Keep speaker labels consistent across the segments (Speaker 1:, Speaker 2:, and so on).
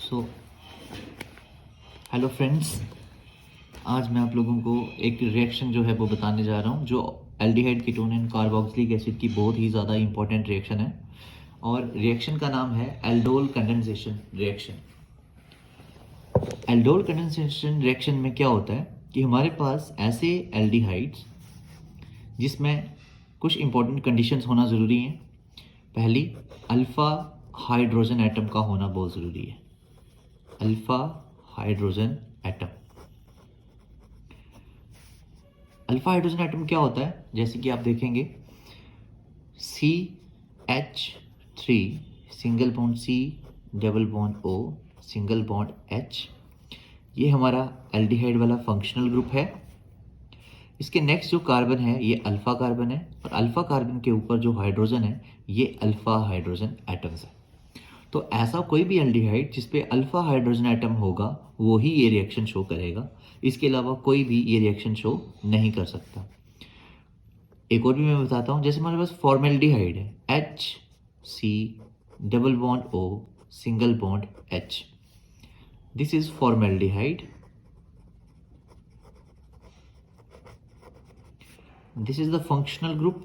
Speaker 1: So hello friends, आज मैं आप लोगों को एक रिएक्शन जो है वो बताने जा रहा हूँ जो aldehyde ketone and carboxylic acid की बहुत ही ज़्यादा इंपॉर्टेंट रिएक्शन है। और रिएक्शन का नाम है aldol condensation reaction. Aldol condensation reaction में क्या होता है कि हमारे पास ऐसे एल्डिहाइड्स जिसमें कुछ इंपॉर्टेंट कंडीशंस होना ज़रूरी हैं। पहली, अल्फ़ा हाइड्रोजन एटम का होना बहुत ज़रूरी है। Alpha hydrogen atom. Alpha hydrogen atom क्या होता है, जैसे कि आप देखेंगे CH3 single bond C double bond O single bond H, ये हमारा एल्डिहाइड वाला फंक्शनल ग्रुप है। इसके नेक्स्ट जो कार्बन है ये अल्फा कार्बन है और अल्फा कार्बन के ऊपर जो हाइड्रोजन है ये अल्फा हाइड्रोजन एटम्स है। तो ऐसा कोई भी एल्डिहाइड जिसपे अल्फा हाइड्रोजन एटम होगा वो ही ये रिएक्शन शो करेगा। इसके अलावा कोई भी ये रिएक्शन शो नहीं कर सकता। एक और भी मैं बताता हूँ, जैसे हमारे पास फॉर्मेल्डिहाइड है HC double bond O single bond H, this is formaldehyde. This is the functional group,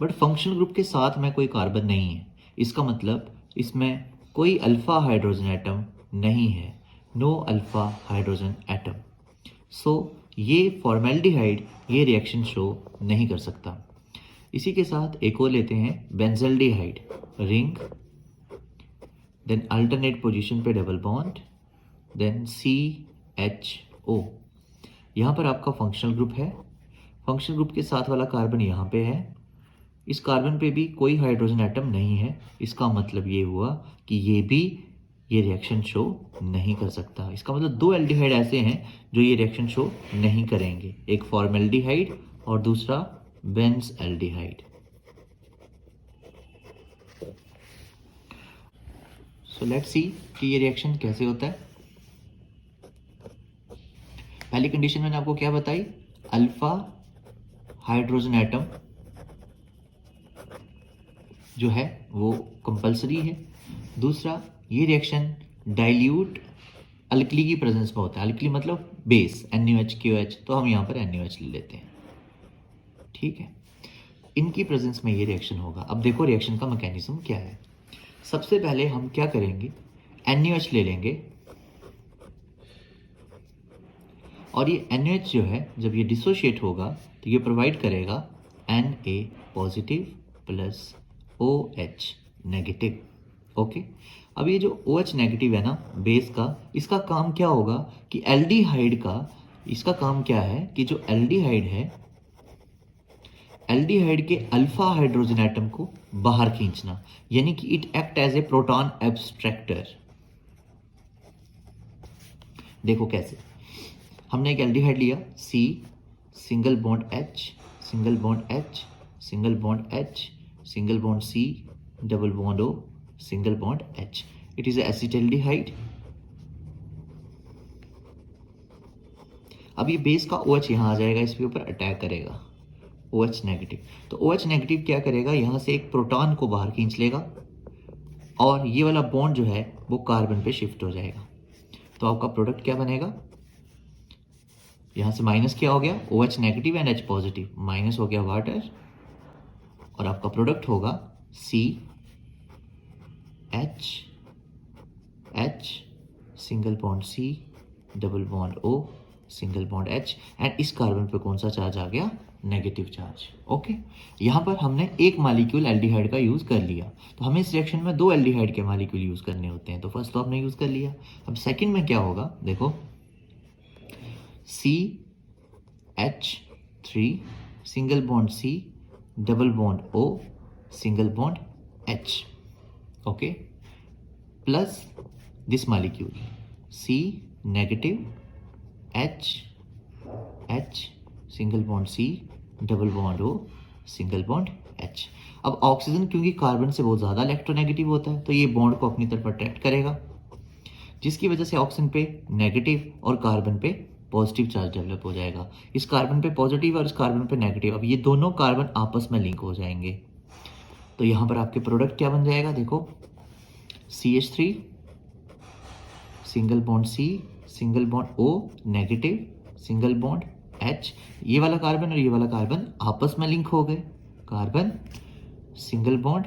Speaker 1: but functional group के साथ में कोई कार्बन नहीं है। इसका मतलब इसमें कोई अल्फा हाइड्रोजन एटम नहीं है, नो अल्फा हाइड्रोजन एटम। सो ये फॉर्मेल्डिहाइड ये रिएक्शन शो नहीं कर सकता। इसी के साथ एक और लेते हैं benzaldehyde, ring, then alternate position पे डबल बॉन्ड, देन CHO। यहाँ पर आपका फंक्शनल ग्रुप है। फंक्शनल ग्रुप के साथ वाला कार्बन यहाँ पे है। इस कार्बन पे भी कोई हाइड्रोजन एटम नहीं है। इसका मतलब ये हुआ कि ये भी ये रिएक्शन शो नहीं कर सकता। इसका मतलब दो एल्डिहाइड ऐसे हैं जो ये रिएक्शन शो नहीं करेंगे, एक फॉर्मेल्डिहाइड और दूसरा Benz aldehyde. So let's see कि ये रिएक्शन कैसे होता है। पहली कंडीशन मैंने आपको क्या बताई, अल्फा हाइड्रोजन एटम जो है वो कंपलसरी है। दूसरा, ये रिएक्शन डाइल्यूट अल्कली की प्रेजेंस में होता है। अल्कली मतलब बेस NaOH, तो हम यहाँ पर NaOH ले लेते हैं, ठीक है। इनकी प्रेजेंस में ये रिएक्शन होगा। अब देखो रिएक्शन का मैकेनिज्म क्या है। सबसे पहले हम क्या करेंगे, NaOH ले लेंगे और ये NaOH जो है जब ये डिसोशिएट होगा तो ये प्रोवाइड करेगा Na positive plus OH negative. Okay, अब ये जो OH नेगेटिव है ना बेस का, इसका काम क्या होगा कि एल्डिहाइड का, इसका काम क्या है कि जो एल्डिहाइड है, एल्डिहाइड के अल्फा हाइड्रोजन एटम को बाहर खींचना, यानी कि it act as a proton abstractor. देखो कैसे, हमने एक एल्डिहाइड लिया C single bond H single bond H single bond H single bond C double bond O single bond H, it is acetaldehyde. अब ये बेस का OH यहाँ आ जाएगा, इसके ऊपर अटैक करेगा OH नेगेटिव। तो OH नेगेटिव क्या करेगा, यहाँ से एक प्रोटॉन को बाहर खींच लेगा और ये वाला बॉन्ड जो है वो कार्बन पे शिफ्ट हो जाएगा। तो आपका प्रोडक्ट क्या बनेगा, यहाँ से माइनस क्या हो गया, OH negative and H positive, minus हो गया वाटर और आपका प्रोडक्ट होगा CH single bond C double bond O single bond H and इस कार्बन पे कौन सा चार्ज आ गया, नेगेटिव चार्ज। ओके, यहाँ पर हमने एक मॉलिक्यूल एल्डिहाइड का यूज कर लिया। तो हमें इस रिएक्शन में दो एल्डिहाइड के मॉलिक्यूल यूज करने होते हैं। तो फर्स्ट तो हमने यूज कर लिया। अब सेकंड में क्या होगा, देखो CH3 single bond C double bond O single bond H, okay, plus this molecule C negative H single bond C double bond O single bond H। अब ऑक्सीजन क्योंकि कार्बन से बहुत ज़्यादा इलेक्ट्रोनेगेटिव होता है तो ये बॉन्ड को अपनी तरफ अट्रैक्ट करेगा, जिसकी वजह से ऑक्सीजन पे नेगेटिव और कार्बन पे पॉजिटिव चार्ज डेवलप हो जाएगा। इस कार्बन पे पॉजिटिव और इस कार्बन पे नेगेटिव, अब ये दोनों कार्बन आपस में लिंक हो जाएंगे। तो यहाँ पर आपके प्रोडक्ट क्या बन जाएगा, देखो CH3 single bond C, single bond O negative, single bond H, ये वाला कार्बन और ये वाला कार्बन आपस में लिंक हो गए, carbon single bond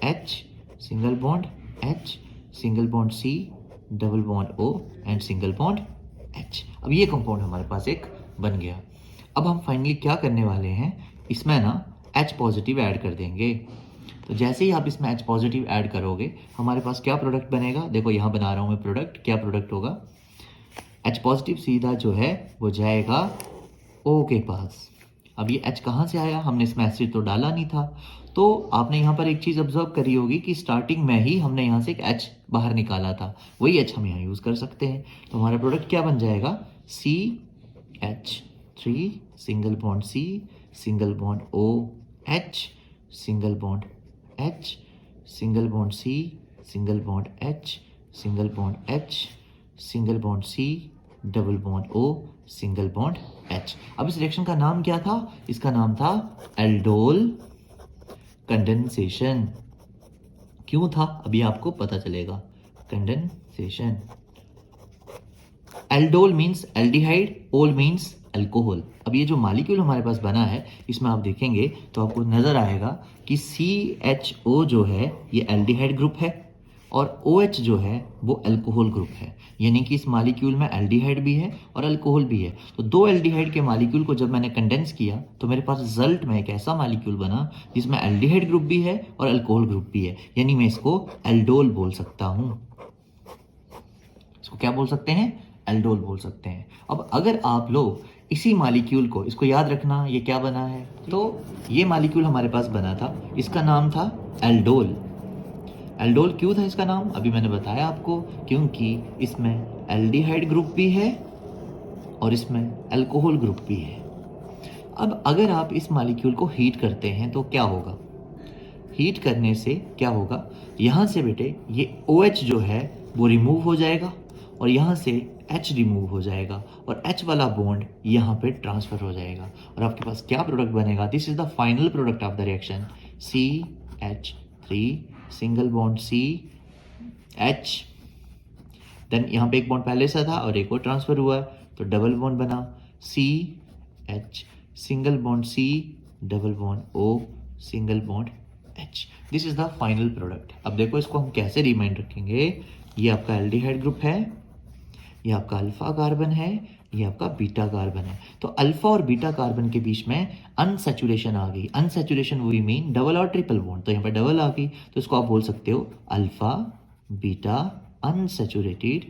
Speaker 1: H, single bond H, single bond C, double bond O and single bond H। अब ये कंपाउंड हमारे पास एक बन गया। अब हम फाइनली क्या करने वाले हैं, इसमें ना H पॉजिटिव ऐड कर देंगे। तो जैसे ही आप इसमें H पॉजिटिव ऐड करोगे हमारे पास क्या प्रोडक्ट बनेगा, देखो यहाँ बना रहा हूँ मैं प्रोडक्ट, क्या प्रोडक्ट होगा, H पॉजिटिव सीधा जो है वो जाएगा O के पास। अब ये H कहाँ से आया, हमने इसमें एसिड तो डाला नहीं था। तो आपने यहाँ पर एक चीज़ ऑब्जर्व करी होगी कि स्टार्टिंग में ही हमने यहाँ से एक H बाहर निकाला था, वही H हम यहाँ यूज़ कर सकते हैं। तो हमारा प्रोडक्ट क्या बन जाएगा, CH3 single bond C, single bond OH, single bond H, single bond C, single bond H, single bond H, single bond C, double bond O, single bond H। अब इस रिएक्शन का नाम क्या था, इसका नाम था एल्डोल कंडेंसेशन। क्यों था अभी आपको पता चलेगा, कंडेंसेशन। एल्डोल मीन्स एल्डिहाइड, ओल मीन्स अल्कोहल। अब ये जो मॉलिक्यूल हमारे पास बना है इसमें आप देखेंगे तो आपको नजर आएगा कि CHO जो है ये एल्डिहाइड ग्रुप है और OH जो है वो अल्कोहल ग्रुप है, यानी कि इस मॉलिक्यूल में एल्डिहाइड भी है और अल्कोहल भी है। तो दो एल्डिहाइड के मॉलिक्यूल को जब मैंने कंडेंस किया तो मेरे पास रिजल्ट में एक ऐसा मॉलिक्यूल बना जिसमें एल्डिहाइड ग्रुप भी है और अल्कोहल ग्रुप भी है, यानी मैं इसको एल्डोल बोल सकता हूँ। इसको क्या बोल सकते हैं, एल्डोल बोल सकते हैं। अब अगर आप लोग इसी मॉलिक्यूल को, इसको याद रखना ये क्या बना है, तो ये मॉलिक्यूल हमारे पास बना था, इसका नाम था एल्डोल। एल्डोल क्यों था इसका नाम, अभी मैंने बताया आपको, क्योंकि इसमें एल्डिहाइड ग्रुप भी है और इसमें अल्कोहल ग्रुप भी है। अब अगर आप इस मॉलिक्यूल को हीट करते हैं तो क्या होगा, हीट करने से क्या होगा, यहाँ से बेटे ये OH जो है वो रिमूव हो जाएगा और यहाँ से H रिमूव हो जाएगा और H वाला बॉन्ड यहाँ पे ट्रांसफर हो जाएगा और आपके पास क्या प्रोडक्ट बनेगा, this is the final product of the reaction, CH3 single bond C H, then यहाँ पे एक बॉन्ड पहले से था और एक और ट्रांसफर हुआ है तो डबल बॉन्ड बना, CH single bond C, double bond O, single bond H। This is the final product. अब देखो इसको हम कैसे रिमाइंड रखेंगे, ये आपका एल्डिहाइड ग्रुप है, ये आपका अल्फा कार्बन है, ये आपका बीटा कार्बन है। तो अल्फा और बीटा कार्बन के बीच में अनसैचुरेशन आ गई, अनसैचुरेशन वी मीन डबल और ट्रिपल बॉन्ड, तो यहाँ पर डबल आ गई तो इसको आप बोल सकते हो alpha beta unsaturated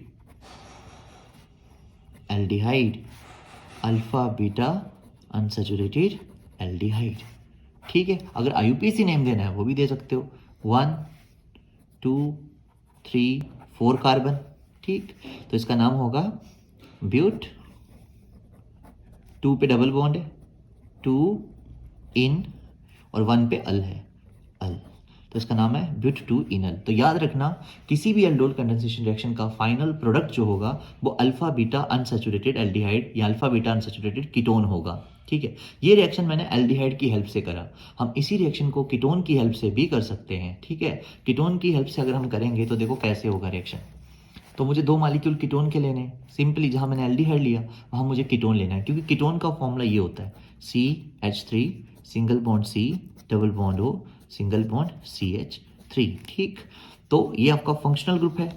Speaker 1: aldehyde, alpha beta unsaturated aldehyde. ठीक है, अगर IUPAC नेम देना है वो भी दे सकते हो, 1 2 3 4 कार्बन, ठीक, तो इसका नाम होगा ब्यूट, 2 पे डबल बॉन्ड है, 2 इन और 1 पे अल है, अल, तो इसका नाम है ब्यूट 2 इनल। तो याद रखना किसी भी एल्डोल कंडेंसेशन रिएक्शन का फाइनल प्रोडक्ट जो होगा वो अल्फा बीटा अनसैचुरेटेड एल्डिहाइड या अल्फा बीटा अनसैचुरेटेड कीटोन होगा। ठीक है, ये रिएक्शन मैंने एल्डिहाइड की हेल्प से करा, हम इसी रिएक्शन को कीटोन की हेल्प से भी कर सकते हैं। ठीक है, कीटोन की हेल्प से अगर हम करेंगे तो देखो कैसे होगा रिएक्शन। तो मुझे दो मॉलिक्यूल कीटोन के लेने हैं, सिंपली जहां मैंने एल्डिहाइड लिया वहां मुझे कीटोन लेना है, क्योंकि कीटोन का फॉर्मूला ये होता है CH3 single bond C, double bond O, single bond CH3। ठीक, तो ये आपका फंक्शनल ग्रुप है,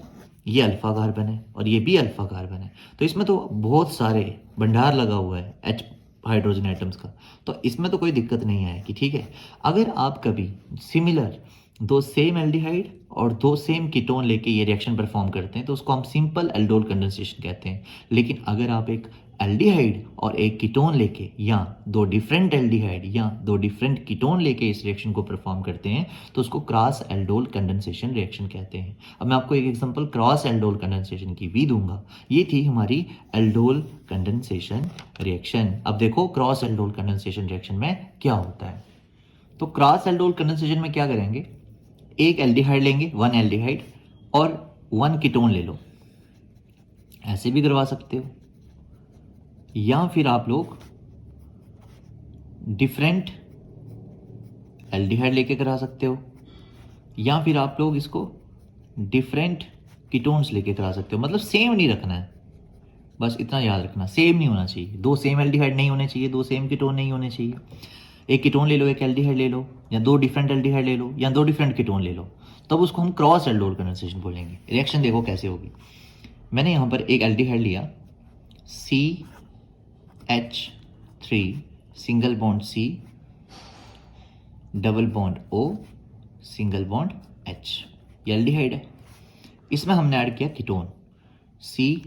Speaker 1: ये अल्फा कार्बन है और ये भी अल्फा कार्बन है, तो इसमें तो बहुत सारे भंडार लगा हुआ है H हाइड्रोजन एटम्स का, तो इसमें तो कोई दिक्कत नहीं आएगी। ठीक है, अगर आप कभी सिमिलर दो सेम एल्डिहाइड और दो सेम कीटोन लेके ये रिएक्शन परफॉर्म करते हैं तो उसको हम सिंपल एल्डोल कंडेंसेशन कहते हैं। लेकिन अगर आप एक एल्डिहाइड और एक कीटोन लेके या दो डिफरेंट एल्डिहाइड या दो डिफरेंट कीटोन लेके इस रिएक्शन को परफॉर्म करते हैं तो उसको क्रॉस एल्डोल कंडेंसेशन रिएक्शन कहते हैं। अब मैं आपको एक एग्जांपल क्रॉस एल्डोल कंडेंसेशन की भी दूंगा। ये थी हमारी एल्डोल कंडेंसेशन रिएक्शन। अब देखो क्रॉस एल्डोल कंडेंसेशन रिएक्शन में क्या होता है। तो क्रॉस एल्डोल कंडेंसेशन में क्या करेंगे, एक एल्डिहाइड लेंगे, 1 एल्डिहाइड और 1 कीटोन ले लो, ऐसे भी करवा सकते हो, या फिर आप लोग डिफरेंट एल्डिहाइड लेके करा सकते हो, या फिर आप लोग इसको डिफरेंट कीटोन्स लेके करा सकते हो, मतलब सेम नहीं रखना है, बस इतना याद रखना, सेम नहीं होना चाहिए, दो सेम एल्डिहाइड नहीं होने चाहिए, दो सेम कीटोन नहीं होने चाहिए। एक कीटोन ले लो, एक एल्डिहाइड ले लो, या दो डिफरेंट एल्डिहाइड ले लो, या दो डिफरेंट कीटोन ले लो, तब उसको हम क्रॉस एल्डोल कंडेंसेशन बोलेंगे। रिएक्शन देखो कैसे होगी। मैंने यहाँ पर एक एल्डिहाइड लिया, CH3 single bond C double bond O single bond H, ये एल्डिहाइड है। इसमें हमने ऐड किया कीटोन C,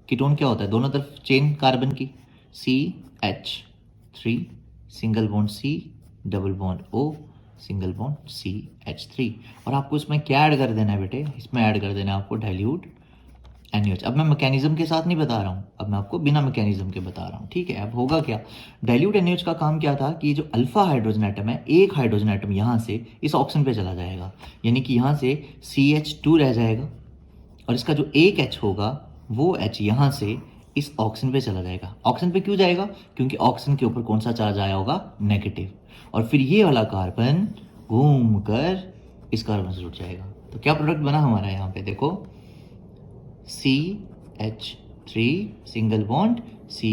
Speaker 1: कीटोन क्या होता है, दोनों तरफ चेन कार्बन की, CH3 single bond C double bond O single bond CH3, और आपको इसमें क्या ऐड कर देना है बेटे, इसमें ऐड कर देना है आपको डाइल्यूट NaOH। अब मैं मैकेनिज्म के साथ नहीं बता रहा हूँ, अब मैं आपको बिना मैकेनिज्म के बता रहा हूँ, ठीक है। अब होगा क्या, डाइल्यूट NaOH का काम क्या था कि जो अल्फा हाइड्रोजन एटम है, एक हाइड्रोजन एटम यहाँ से इस ऑक्सीजन पे चला जाएगा, यानी कि यहाँ से CH2 रह जाएगा, और इसका जो एक H होगा वो H यहाँ से इस ऑक्सीजन पे चला जाएगा। ऑक्सीजन पे क्यों जाएगा, क्योंकि ऑक्सीजन के ऊपर कौन सा चार्ज आया होगा, नेगेटिव, और फिर ये वाला कार्बन घूम कर इस कार्बन से जुड़ जाएगा। तो क्या प्रोडक्ट बना हमारा यहाँ पे देखो, CH3 single bond C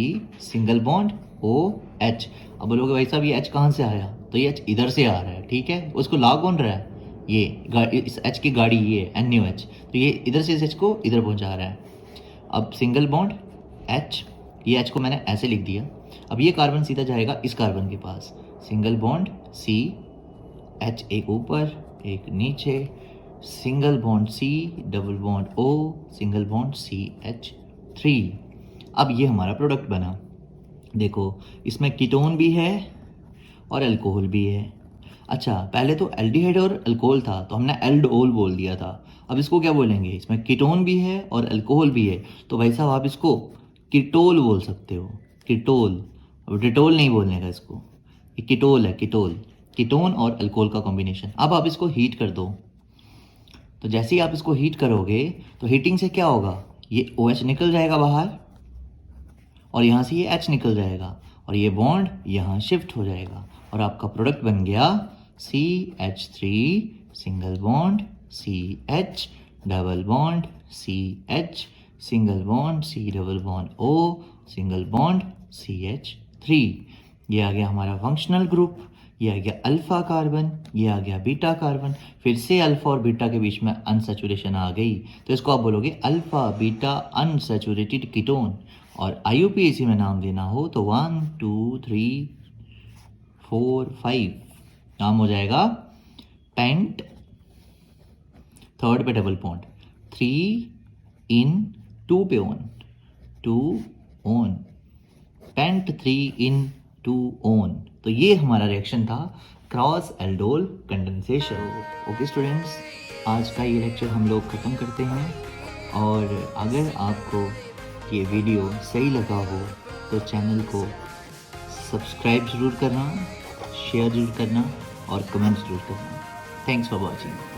Speaker 1: single bond OH। अब बोलोगे भाई साहब ये H कहाँ से आया, तो ये H इधर से आ रहा है, ठीक है। उसको ला कौन रहा है, ये इस H की गाड़ी, ये NaOH, तो ये इधर से इस H को इधर पहुँचा रहा है। अब सिंगल बॉन्ड H, ये H को मैंने ऐसे लिख दिया। अब ये कार्बन सीधा जाएगा इस कार्बन के पास, सिंगल बॉन्ड C H, एक ऊपर एक नीचे, single bond C double bond O single bond CH3। अब ये हमारा प्रोडक्ट बना। देखो इसमें कीटोन भी है और अल्कोहल भी है। अच्छा, पहले तो एल्डिहाइड और अल्कोहल था तो हमने एल्डोल बोल दिया था, अब इसको क्या बोलेंगे, इसमें कीटोन भी है और अल्कोहल भी है, तो भाई साहब आप इसको कीटोल बोल सकते हो, कीटोल। अब डिटोल नहीं बोलने का इसको, ये कीटोल है, कीटोल, कीटोन और अल्कोहल का कॉम्बिनेशन। अब आप इसको हीट कर दो, तो जैसे ही आप इसको हीट करोगे तो हीटिंग से क्या होगा, ये OH निकल जाएगा बाहर, और यहाँ से ये H निकल जाएगा, और ये बॉन्ड यहाँ शिफ्ट हो जाएगा, और आपका प्रोडक्ट बन गया CH3 single bond CH double bond CH single bond C double bond O single bond CH3। ये आ गया हमारा फंक्शनल ग्रुप, ये आ गया अल्फा कार्बन, ये आ गया बीटा कार्बन, फिर से अल्फा और बीटा के बीच में अनसैचुरेशन आ गई, तो इसको आप बोलोगे अल्फा बीटा अनसैचुरेटेड कीटोन। और IUPAC में नाम देना हो तो 1 2 3 4 5 नाम हो जाएगा पेंट, थर्ड पे डबल बॉन्ड, 3 इन 2 पे one, 2 one, pent 3 ene 2 one. तो ये हमारा रिएक्शन था cross aldol condensation. Okay students, आज का ये लेक्चर हम लोग ख़त्म करते हैं, और अगर आपको ये वीडियो सही लगा हो तो चैनल को सब्सक्राइब ज़रूर करना, शेयर ज़रूर करना और कमेंट ज़रूर करना। Thanks for watching.